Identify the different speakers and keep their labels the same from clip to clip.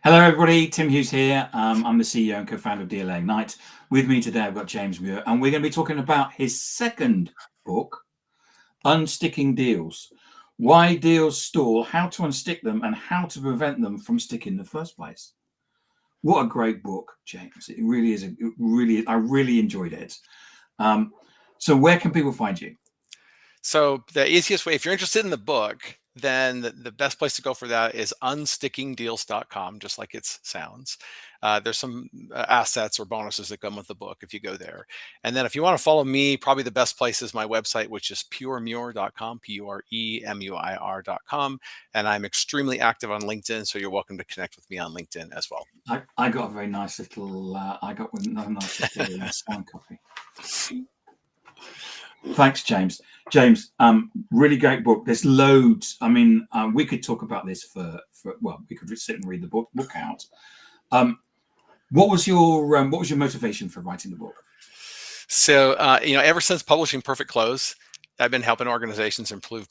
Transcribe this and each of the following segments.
Speaker 1: Hello, everybody. Tim Hughes here. I'm the CEO and co-founder of DLA Ignite. With me today, I've got James Muir, and we're going to be talking about his second book, Unsticking Deals. Why deals stall, how to unstick them, and how to prevent them from sticking in the first place. What a great book, James. It really is. I really enjoyed it. So where can people find you?
Speaker 2: So the easiest way, if you're interested in the book, then the best place to go for that is unstickingdeals.com, just like it sounds. There's some assets or bonuses that come with the book if you go there. And then if you want to follow me, probably the best place is my website, which is puremuir.com, puremuir.com. And I'm extremely active on LinkedIn, so you're welcome to connect with me on LinkedIn as well.
Speaker 1: I got a very nice little, signed copy. Thanks, James. James, really great book. There's loads. I mean, we could talk about this for we could sit and read the book out. What was your motivation for writing the book?
Speaker 2: So, ever since publishing Perfect Close, I've been helping organizations improve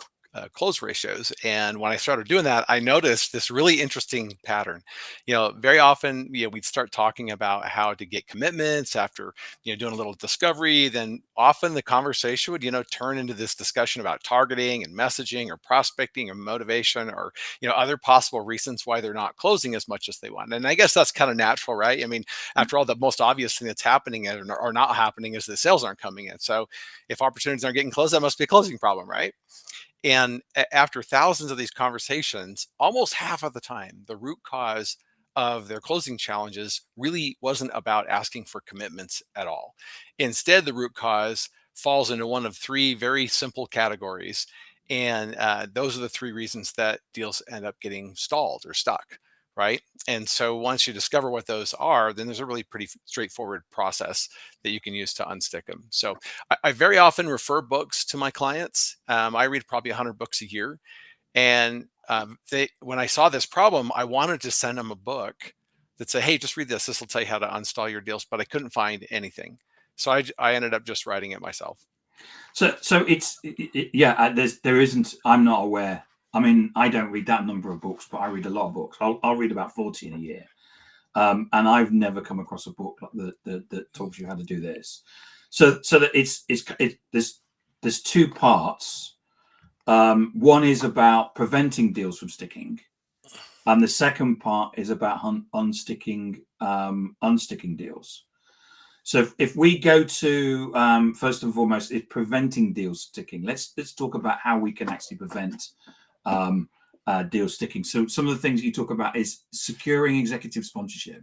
Speaker 2: close ratios. And when I started doing that, I noticed this really interesting pattern. Very often, we'd start talking about how to get commitments after, doing a little discovery. Then often the conversation would, turn into this discussion about targeting and messaging or prospecting or motivation or, other possible reasons why they're not closing as much as they want. And I guess that's kind of natural, right? I mean, after all, the most obvious thing that's happening or not happening is the sales aren't coming in. So if opportunities aren't getting closed, that must be a closing problem, right? And after thousands of these conversations, almost half of the time, the root cause of their closing challenges really wasn't about asking for commitments at all. Instead, the root cause falls into one of three very simple categories. And those are the three reasons that deals end up getting stalled or stuck, right? And so once you discover what those are, then there's a really pretty straightforward process that you can use to unstick them. So I very often refer books to my clients. I read probably 100 books a year. And when I saw this problem, I wanted to send them a book that said, hey, just read this. This will tell you how to uninstall your deals. But I couldn't find anything. So I ended up just writing it myself.
Speaker 1: So there isn't. I'm not aware. I mean, I don't read that number of books, but I read a lot of books. I'll read about 40 in a year, and I've never come across a book like that talks you how to do this. So that there's two parts. One is about preventing deals from sticking, and the second part is about unsticking deals. So if we go to first and foremost, is preventing deals sticking. Let's talk about how we can actually prevent deals sticking. So some of the things you talk about is securing executive sponsorship.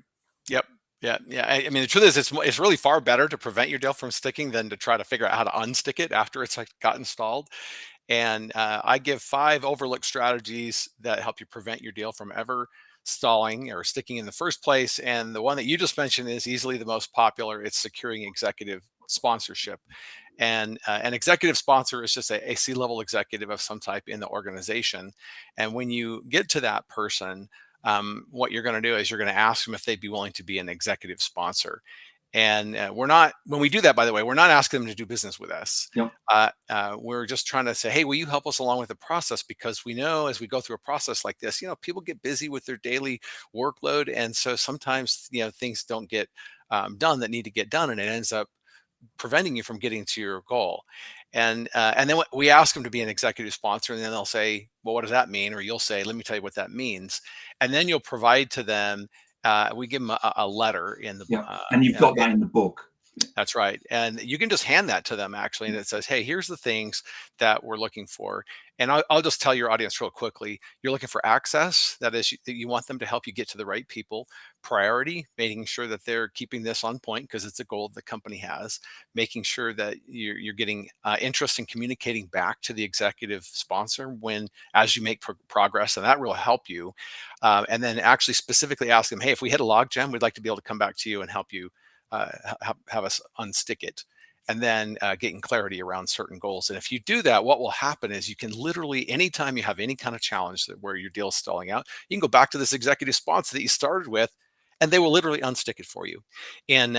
Speaker 2: Yep. Yeah. I mean, the truth is, it's really far better to prevent your deal from sticking than to try to figure out how to unstick it after it's got installed. And I give 5 overlooked strategies that help you prevent your deal from ever stalling or sticking in the first place. And the one that you just mentioned is easily the most popular. It's securing executive sponsorship. And an executive sponsor is just a C-level executive of some type in the organization. And when you get to that person, what you're going to do is you're going to ask them if they'd be willing to be an executive sponsor. And when we do that, by the way, we're not asking them to do business with us.
Speaker 1: Yep.
Speaker 2: We're just trying to say, hey, will you help us along with the process? Because we know as we go through a process like this, people get busy with their daily workload. And so sometimes, things don't get done that need to get done. And it ends up preventing you from getting to your goal. And then we ask them to be an executive sponsor, and then they'll say, well, what does that mean? Or you'll say, let me tell you what that means. And then you'll provide to them, we give them a letter in the
Speaker 1: and you've got that in the book.
Speaker 2: That's right. And you can just hand that to them actually. And it says, hey, here's the things that we're looking for. And I'll just tell your audience real quickly. You're looking for access. That is, you want them to help you get to the right people. Priority, making sure that they're keeping this on point because it's a goal the company has. Making sure that you're getting interest in communicating back to the executive sponsor as you make progress. And that will help you. And then actually specifically ask them, hey, if we hit a log jam, we'd like to be able to come back to you and help you have us unstick it, and then getting clarity around certain goals. And if you do that, what will happen is you can literally, anytime you have any kind of challenge where your deal is stalling out, you can go back to this executive sponsor that you started with, and they will literally unstick it for you. And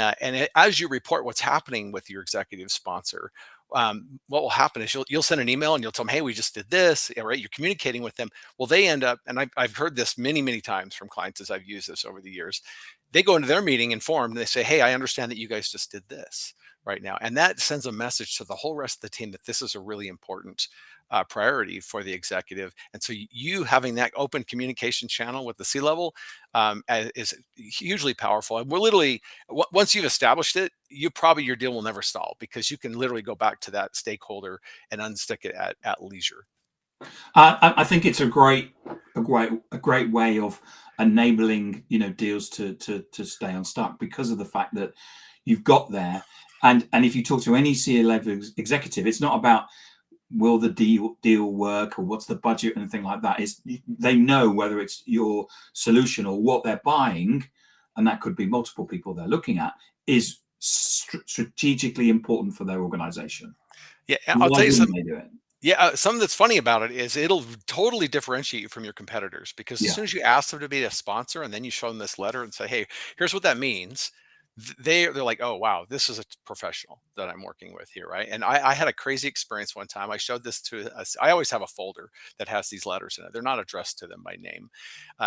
Speaker 2: as you report what's happening with your executive sponsor, what will happen is you'll send an email and you'll tell them, hey, we just did this, yeah, right? You're communicating with them. Well, they end up, and I've heard this many times from clients as I've used this over the years. They go into their meeting informed and they say, hey, I understand that you guys just did this right now. And that sends a message to the whole rest of the team that this is a really important priority for the executive. And so you having that open communication channel with the C-level is hugely powerful. And we're literally, once you've established it, your deal will never stall because you can literally go back to that stakeholder and unstick it at leisure.
Speaker 1: I think it's a great way of enabling deals to stay unstuck because of the fact that you've got there, and if you talk to any C-level executive, it's not about will the deal work or what's the budget or anything like that. Is they know whether it's your solution or what they're buying, and that could be multiple people they're looking at, is strategically important for their organization.
Speaker 2: Yeah, I'll tell you something.
Speaker 1: They do it?
Speaker 2: Yeah, something that's funny about it is it'll totally differentiate you from your competitors because as
Speaker 1: Yeah.
Speaker 2: soon as you ask them to be a sponsor and then you show them this letter and say, "Hey, here's what that means," they're like, "Oh, wow, this is a professional that I'm working with here, right?" And I had a crazy experience one time. I showed this to us. I always have a folder that has these letters in it. They're not addressed to them by name.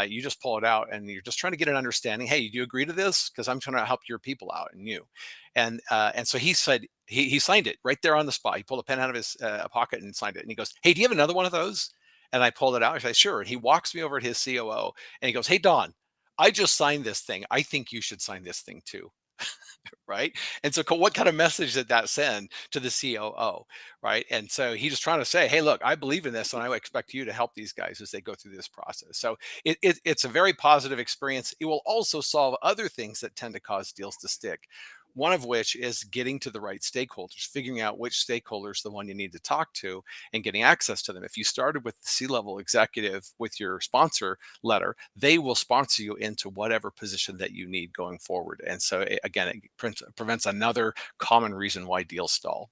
Speaker 2: You just pull it out and you're just trying to get an understanding. Hey, do you agree to this? Because I'm trying to help your people out and you. And so he said he signed it right there on the spot. He pulled a pen out of his pocket and signed it. And he goes, "Hey, do you have another one of those?" And I pulled it out. I said, "Sure." And he walks me over to his COO and he goes, "Hey, Don, I just signed this thing. I think you should sign this thing too." Right. And so what kind of message did that send to the COO? Right. And so he's just trying to say, hey, look, I believe in this and I expect you to help these guys as they go through this process. So it's a very positive experience. It will also solve other things that tend to cause deals to stick. One of which is getting to the right stakeholders, figuring out which stakeholder is the one you need to talk to and getting access to them. If you started with the C-level executive with your sponsor letter, they will sponsor you into whatever position that you need going forward. And so again, it prevents another common reason why deals stall.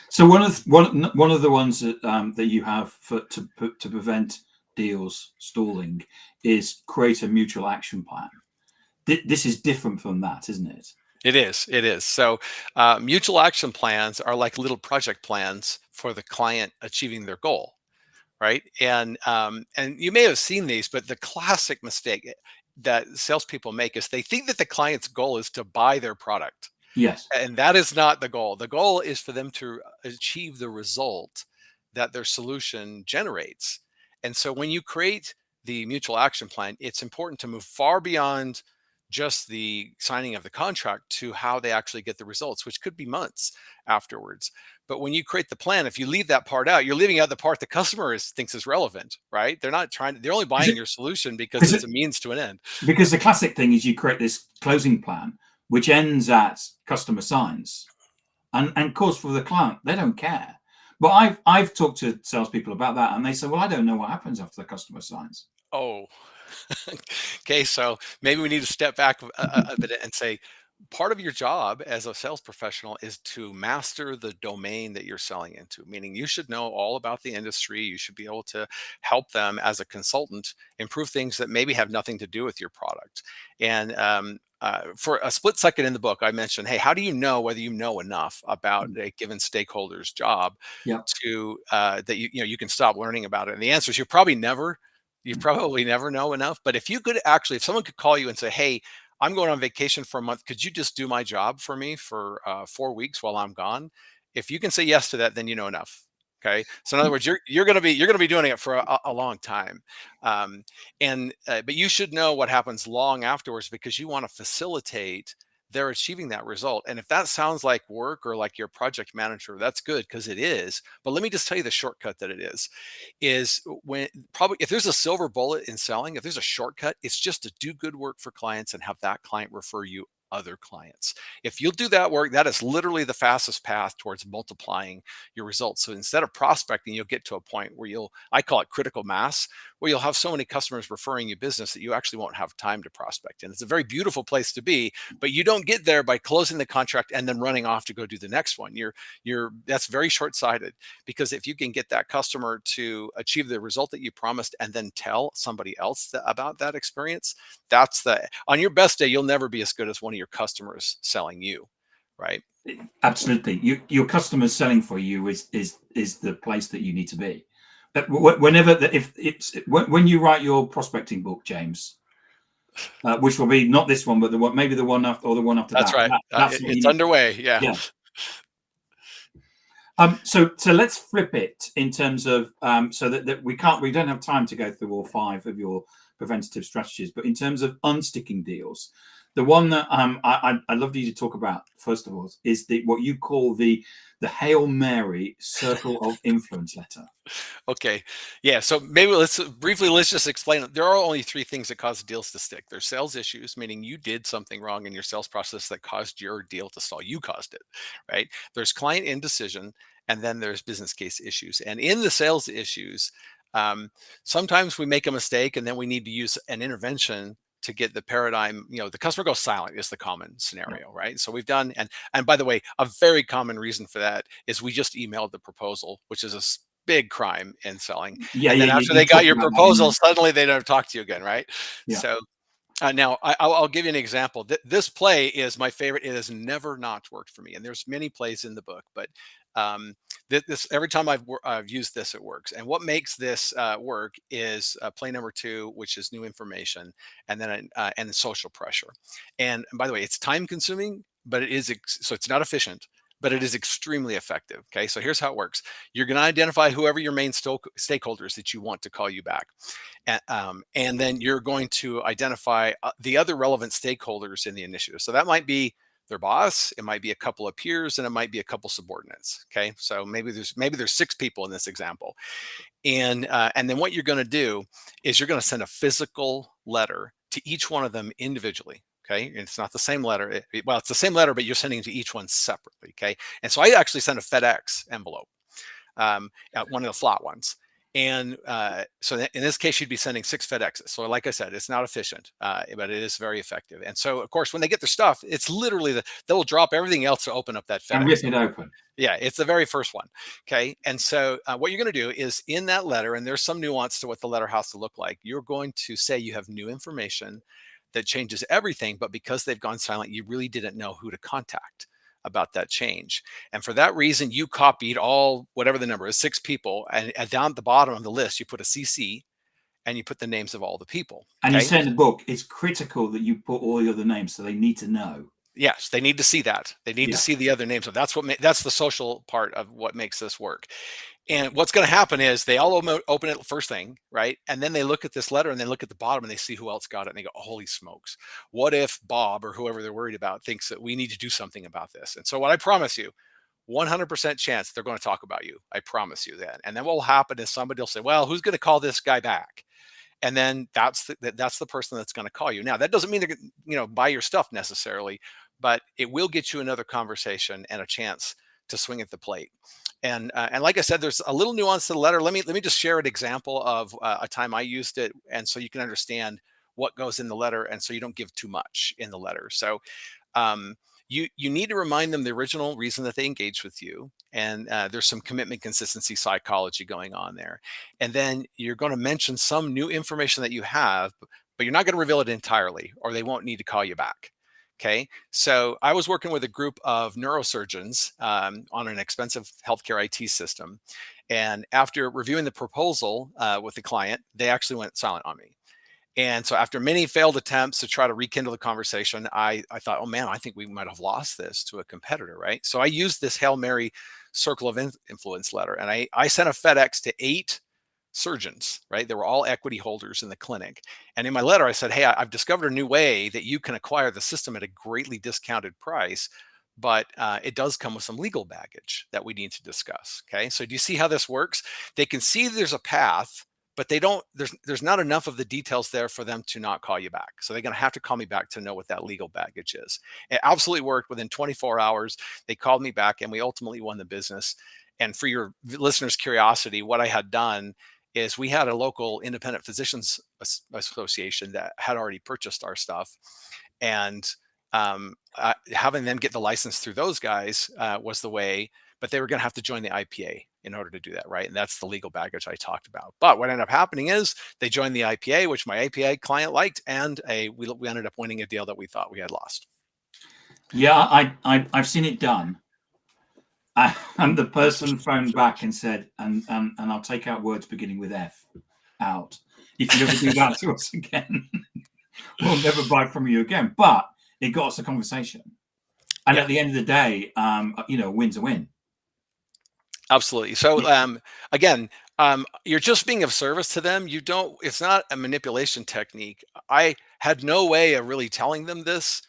Speaker 1: So one of the ones that you have to prevent deals stalling is create a mutual action plan. This is different from that, isn't it?
Speaker 2: It is. It is. So mutual action plans are like little project plans for the client achieving their goal, right? And you may have seen these, but the classic mistake that salespeople make is they think that the client's goal is to buy their product.
Speaker 1: Yes.
Speaker 2: And that is not the goal. The goal is for them to achieve the result that their solution generates. And so when you create the mutual action plan, it's important to move far beyond just the signing of the contract to how they actually get the results, which could be months afterwards. But when you create the plan, if you leave that part out, you're leaving out the part the customer thinks is relevant, right? They're only buying your solution because it's a means to an end.
Speaker 1: Because the classic thing is you create this closing plan, which ends at customer signs. And of course, for the client, they don't care. But I've talked to salespeople about that, and they say, well, I don't know what happens after the customer signs.
Speaker 2: Oh, okay. So maybe we need to step back a bit and say part of your job as a sales professional is to master the domain that you're selling into, meaning you should know all about the industry. You should be able to help them as a consultant improve things that maybe have nothing to do with your product. And for a split second in the book, I mentioned, hey, how do you know whether you know enough about a given stakeholder's job to that you can stop learning about it? And the answer is you probably never know enough. But if you could actually, if someone could call you and say, hey, I'm going on vacation for a month, could you just do my job for me for 4 weeks while I'm gone? If you can say yes to that, then you know enough. Okay. So in other words, you're going to be doing it for a long time. But you should know what happens long afterwards because you want to facilitate their achieving that result. And if that sounds like work or like your project manager, that's good because it is. But let me just tell you the shortcut that it is when probably if there's a silver bullet in selling, if there's a shortcut, it's just to do good work for clients and have that client refer you other clients. If you'll do that work, that is literally the fastest path towards multiplying your results. So instead of prospecting, you'll get to a point where I call it critical mass, where you'll have so many customers referring you business that you actually won't have time to prospect. And it's a very beautiful place to be, but you don't get there by closing the contract and then running off to go do the next one. That's very short-sighted because if you can get that customer to achieve the result that you promised and then tell somebody else about that experience, on your best day, you'll never be as good as one of your customers selling you. right?
Speaker 1: Absolutely. Your customers selling for you is the place that you need to be. But whenever if it's when you write your prospecting book, James, which will be not this one, but the one, maybe the one after, or the one after
Speaker 2: That's
Speaker 1: that.
Speaker 2: right.
Speaker 1: That's what you
Speaker 2: It's
Speaker 1: need.
Speaker 2: underway. Yeah.
Speaker 1: Yeah. So let's flip it in terms of so that we don't have time to go through all 5 of your preventative strategies, but in terms of unsticking deals, the one that I'd love you to talk about first of all is what you call the Hail Mary circle of influence letter.
Speaker 2: Okay. Yeah. So maybe let's just explain it. There are only 3 things that cause deals to stick. There's sales issues, meaning you did something wrong in your sales process that caused your deal to stall. You caused it, right? There's client indecision, and then there's business case issues. And in the sales issues, um, sometimes we make a mistake, and then we need to use an intervention to get the paradigm. The customer goes silent is the common
Speaker 1: Yeah.
Speaker 2: scenario, right? So we've done, and by the way, a very common reason for that is we just emailed the proposal, which is a big crime in selling.
Speaker 1: Yeah,
Speaker 2: And
Speaker 1: yeah,
Speaker 2: then after
Speaker 1: you
Speaker 2: they got
Speaker 1: talked
Speaker 2: your
Speaker 1: about that in
Speaker 2: proposal,
Speaker 1: there.
Speaker 2: suddenly they don't talk to you again, right?
Speaker 1: Yeah.
Speaker 2: So now I'll give you an example. This play is my favorite. It has never not worked for me, and there's many plays in the book, but this every time I've used this, it works. And what makes this work is play number 2, which is new information, and then and social pressure. And by the way, it's time consuming, but so it's not efficient, but it is extremely effective. Okay, so here's how it works. You're going to identify whoever your main stakeholders that you want to call you back. And then you're going to identify the other relevant stakeholders in the initiative. So that might be their boss, it might be a couple of peers, and it might be a couple subordinates. Okay, so maybe there's 6 people in this example, and then what you're going to do is you're going to send a physical letter to each one of them individually. Okay, and it's not the same letter. Well, it's the same letter, but you're sending to each one separately. Okay, and so I actually sent a FedEx envelope, one of the flat ones. And so in this case, you'd be sending 6 FedExes. So like I said, it's not efficient, but it is very effective. And so, of course, when they get their stuff, it's literally they'll drop everything else to open up that
Speaker 1: And
Speaker 2: FedEx.
Speaker 1: rip it open.
Speaker 2: Yeah, it's the very first one. Okay. And so what you're going to do is in that letter, and there's some nuance to what the letter has to look like, you're going to say you have new information that changes everything. But because they've gone silent, you really didn't know who to contact about that change. And for that reason, you copied all, whatever the number is, 6 people. And down at the bottom of the list, you put a CC and you put the names of all the people.
Speaker 1: And you
Speaker 2: Okay.
Speaker 1: say in the book, it's critical that you put all the other names, so they need to know.
Speaker 2: Yes, they need to see that. They need to see the other names. So that's the social part of what makes this work. And what's going to happen is they all open it first thing, right? And then they look at this letter and they look at the bottom and they see who else got it. And they go, holy smokes, what if Bob or whoever they're worried about thinks that we need to do something about this? And so what I promise you, 100% chance they're going to talk about you. I promise you that. And then what will happen is somebody will say, well, who's going to call this guy back? And then that's the person that's going to call you. Now, that doesn't mean they're going to buy your stuff necessarily, but it will get you another conversation and a chance to swing at the plate. And like I said, there's a little nuance to the letter. Let me just share an example of a time I used it, and so you can understand what goes in the letter, and so you don't give too much in the letter. So um, you need to remind them the original reason that they engaged with you, and there's some commitment consistency psychology going on there. And then you're going to mention some new information that you have, but you're not going to reveal it entirely, or they won't need to call you back. Okay, so I was working with a group of neurosurgeons on an expensive healthcare IT system. And after reviewing the proposal with the client, they actually went silent on me. And so after many failed attempts to try to rekindle the conversation, I thought, oh man, I think we might have lost this to a competitor, right? So I used this Hail Mary circle of influence letter, and I sent a FedEx to 8 surgeons, right? They were all equity holders in the clinic. And in my letter, I said, hey, I've discovered a new way that you can acquire the system at a greatly discounted price, but it does come with some legal baggage that we need to discuss. Okay. So do you see how this works? They can see there's a path, but they don't, there's not enough of the details there for them to not call you back. So they're going to have to call me back to know what that legal baggage is. It absolutely worked. Within 24 hours, they called me back and we ultimately won the business. And for your listeners' curiosity, what I had done is we had a local independent physicians association that had already purchased our stuff, and having them get the license through those guys was the way, but they were going to have to join the IPA in order to do that, right? And that's the legal baggage I talked about. But what ended up happening is they joined the IPA, which my IPA client liked, and we ended up winning a deal that we thought we had lost.
Speaker 1: Yeah, I've seen it done. And the person phoned back and said, and I'll take out words beginning with F out. If you ever do that to us again, we'll never buy from you again. But it got us a conversation. And
Speaker 2: Yeah.
Speaker 1: at the end of the day, a win's a win.
Speaker 2: Absolutely. So again, you're just being of service to them. You don't. It's not a manipulation technique. I had no way of really telling them this,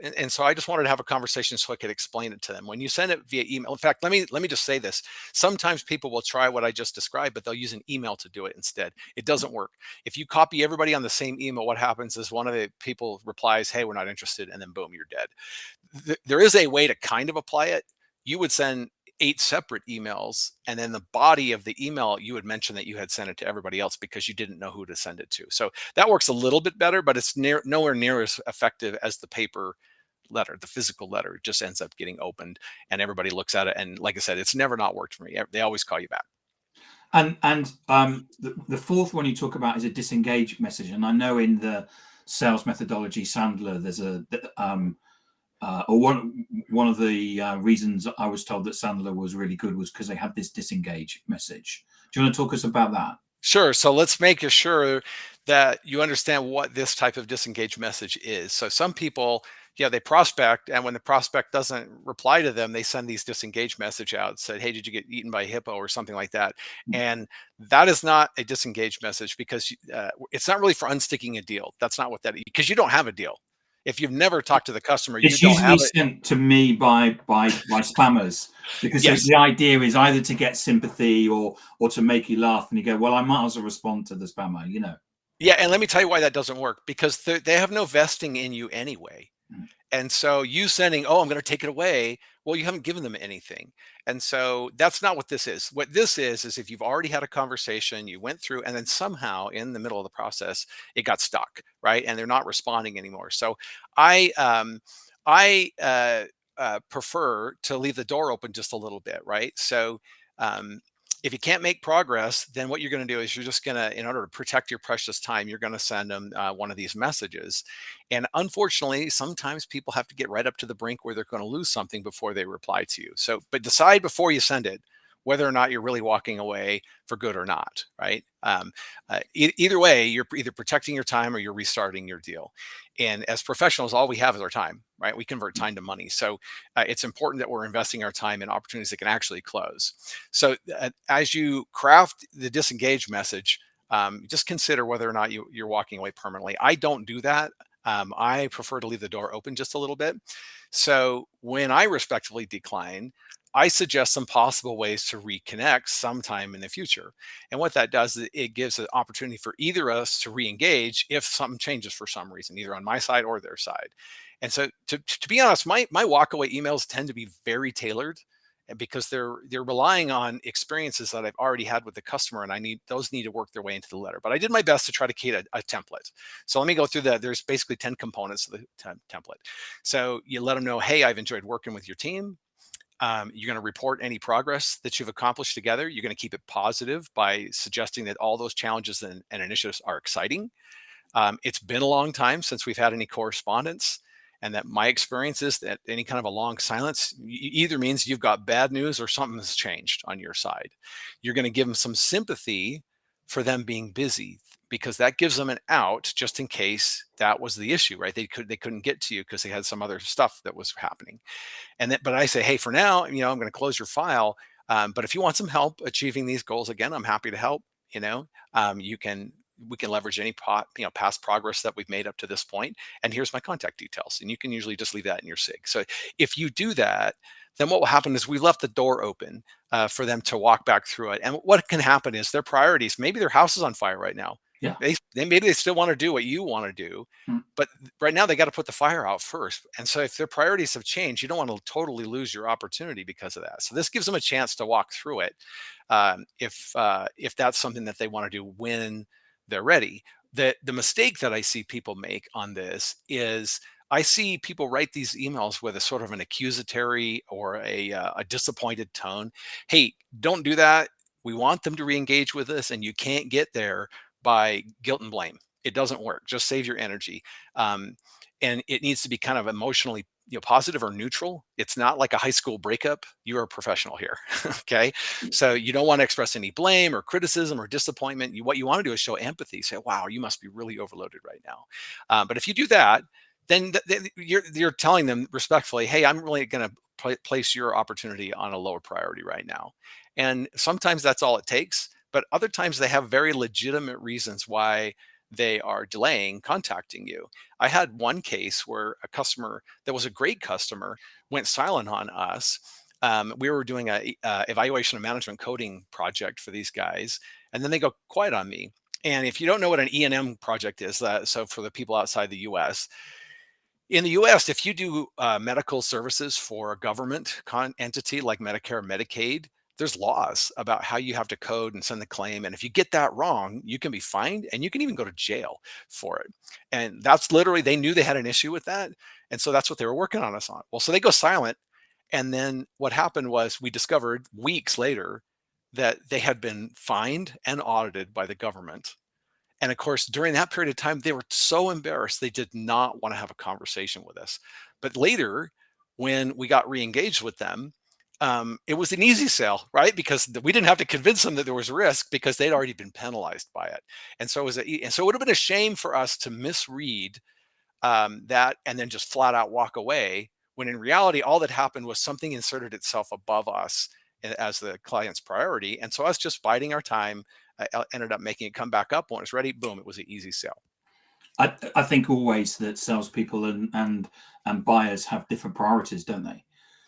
Speaker 2: and so I just wanted to have a conversation so I could explain it to them. When you send it via email, in fact, let me just say this. Sometimes people will try what I just described, but they'll use an email to do it instead. It doesn't work. If you copy everybody on the same email, what happens is one of the people replies, "Hey, we're not interested," and then boom, you're dead. There is a way to kind of apply it. You would send 8 separate emails, and then the body of the email, you would mention that you had sent it to everybody else because you didn't know who to send it to. So that works a little bit better, but it's nowhere near as effective as the paper letter, the physical letter. It just ends up getting opened and everybody looks at it. And like I said, it's never not worked for me. They always call you back.
Speaker 1: And the fourth one you talk about is a disengage message. And I know in the sales methodology Sandler, there's or one of the reasons I was told that Sandler was really good was because they had this disengage message. Do you want to talk us about that?
Speaker 2: Sure. So let's make sure that you understand what this type of disengaged message is. So some people, yeah, they prospect, and when the prospect doesn't reply to them, they send these disengaged message out, said, "Hey, did you get eaten by a hippo?" or something like that. And that is not a disengaged message because it's not really for unsticking a deal. That's not what that is, because you don't have a deal. If you've never talked to the customer, you
Speaker 1: It's
Speaker 2: don't
Speaker 1: usually
Speaker 2: have it.
Speaker 1: sent to me by spammers because
Speaker 2: Yes.
Speaker 1: the idea is either to get sympathy or to make you laugh, and you go, well, I might as well respond to the spammer.
Speaker 2: Yeah, and let me tell you why that doesn't work, because they have no vesting in you anyway.
Speaker 1: Mm.
Speaker 2: And so you sending, "Oh, I'm going to take it away." Well, you haven't given them anything. And so that's not what this is. What this is if you've already had a conversation, you went through, and then somehow in the middle of the process, it got stuck, right? And they're not responding anymore. So I, um, I prefer to leave the door open just a little bit, right? So, um, if you can't make progress, then what you're going to do is you're just going to, in order to protect your precious time, you're going to send them one of these messages. And unfortunately, sometimes people have to get right up to the brink where they're going to lose something before they reply to you. So, but decide before you send it whether or not you're really walking away for good or not, right? Either way, you're either protecting your time or you're restarting your deal. And as professionals, all we have is our time, right? We convert time to money. So it's important that we're investing our time in opportunities that can actually close. So as you craft the disengage message, just consider whether or not you're walking away permanently. I don't do that. I prefer to leave the door open just a little bit. So when I respectfully decline, I suggest some possible ways to reconnect sometime in the future. And what that does is it gives an opportunity for either of us to re-engage if something changes for some reason, either on my side or their side. And so to be honest, my walkaway emails tend to be very tailored, because they're relying on experiences that I've already had with the customer, and those need to work their way into the letter. But I did my best to try to create a template. So let me go through that. There's basically 10 components to the template. So you let them know, "Hey, I've enjoyed working with your team." You're going to report any progress that you've accomplished together. You're going to keep it positive by suggesting that all those challenges and initiatives are exciting. It's been a long time since we've had any correspondence, and that my experience is that any kind of a long silence either means you've got bad news or something has changed on your side. You're going to give them some sympathy for them being busy, because that gives them an out just in case that was the issue, right? They couldn't get to you because they had some other stuff that was happening. And then, but I say, "Hey, for now, I'm going to close your file. But if you want some help achieving these goals again, I'm happy to help. You can we can leverage any past progress that we've made up to this point. And here's my contact details." And you can usually just leave that in your SIG. So if you do that, then what will happen is we left the door open for them to walk back through it. And what can happen is their priorities, maybe their house is on fire right now.
Speaker 1: Yeah.
Speaker 2: Maybe they still want to do what you want to do,
Speaker 1: Mm.
Speaker 2: but right now they got to put the fire out first. And so if their priorities have changed, you don't want to totally lose your opportunity because of that. So this gives them a chance to walk through it, if that's something that they want to do when they're ready. The mistake that I see people make on this is I see people write these emails with a sort of an accusatory or a disappointed tone. "Hey, don't do that. We want them to re-engage with us, and you can't get there by guilt and blame." it doesn't work. Just save your energy. And it needs to be kind of emotionally, positive or neutral. It's not like a high school breakup. You're a professional here. Okay. So you don't want to express any blame or criticism or disappointment. What you want to do is show empathy. Say, wow, you must be really overloaded right now. But if you do that, then you're telling them respectfully, hey, I'm really going to place your opportunity on a lower priority right now. And sometimes that's all it takes. But other times they have very legitimate reasons why they are delaying contacting you. I had one case where a customer that was a great customer went silent on us. We were doing a evaluation of management coding project for these guys, and then they go quiet on me. And if you don't know what an E&M project is, so for the people outside the U.S., in the U.S., if you do medical services for a government entity like Medicare or Medicaid, there's laws about how you have to code and send the claim. And if you get that wrong, you can be fined and you can even go to jail for it. And that's literally, they knew they had an issue with that. And so that's what they were working on us on. Well, so they go silent. And then what happened was we discovered weeks later that they had been fined and audited by the government. And of course, during that period of time, they were so embarrassed, they did not want to have a conversation with us. But later, when we got re-engaged with them, it was an easy sell, right? Because we didn't have to convince them that there was risk because they'd already been penalized by it. And so and so it would have been a shame for us to misread that and then just flat out walk away, when in reality, all that happened was something inserted itself above us as the client's priority. And so us just biding our time ended up making it come back up when it was ready. Boom, it was an easy sale.
Speaker 1: I think always that salespeople and buyers have different priorities, don't they?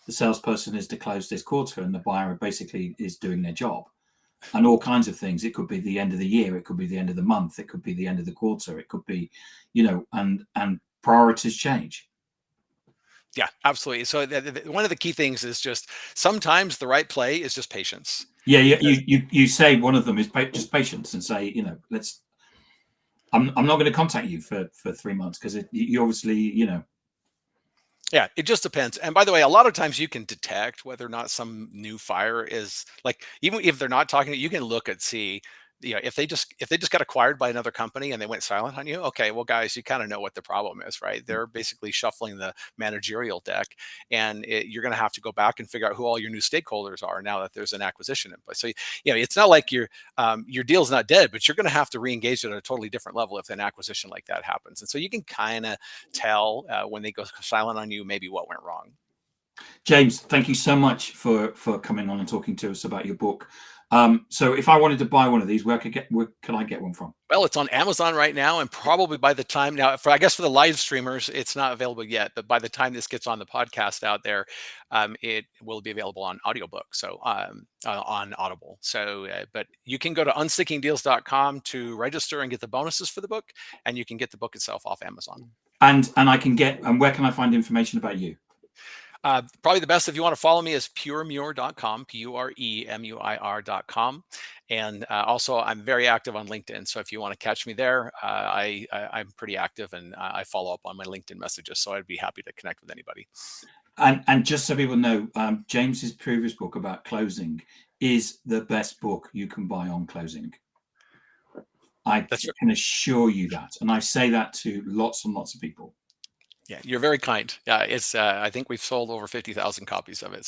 Speaker 1: The salesperson is to close this quarter, and the buyer basically is doing their job, and all kinds of things. It could be the end of the year, it could be the end of the month, it could be the end of the quarter, it could be, and priorities change.
Speaker 2: Yeah, absolutely. So one of the key things is just sometimes the right play is just patience.
Speaker 1: Yeah, you say one of them is just patience, and say, I'm not going to contact you for 3 months because you obviously,
Speaker 2: Yeah, it just depends. And by the way, a lot of times you can detect whether or not some new fire is like, even if they're not talking, you can look at see, if they just got acquired by another company and they went silent on you. Okay, well, guys, you kind of know what the problem is, right? They're basically shuffling the managerial deck, and you're going to have to go back and figure out who all your new stakeholders are now that there's an acquisition in place. So it's not like your deal's not dead, but you're going to have to re-engage at a totally different level if an acquisition like that happens. And so you can kind of tell when they go silent on you, maybe what went wrong.
Speaker 1: James, thank you so much for coming on and talking to us about your book. So if I wanted to buy one of these, where can I get one from?
Speaker 2: Well, it's on Amazon right now, and probably by the time now, I guess for the live streamers, it's not available yet. But by the time this gets on the podcast out there, it will be available on audiobook, so on Audible. So, but you can go to unstickingdeals.com to register and get the bonuses for the book, and you can get the book itself off Amazon.
Speaker 1: And where can I find information about you?
Speaker 2: Probably the best if you want to follow me is puremuir.com, puremuir.com. And also I'm very active on LinkedIn. So if you want to catch me there, I'm pretty active, and I follow up on my LinkedIn messages. So I'd be happy to connect with anybody.
Speaker 1: And just so people know, James's previous book about closing is the best book you can buy on closing. I can assure you that. And I say that to lots and lots of people.
Speaker 2: Yeah, you're very kind. Yeah, it's I think we've sold over 50,000 copies of it. So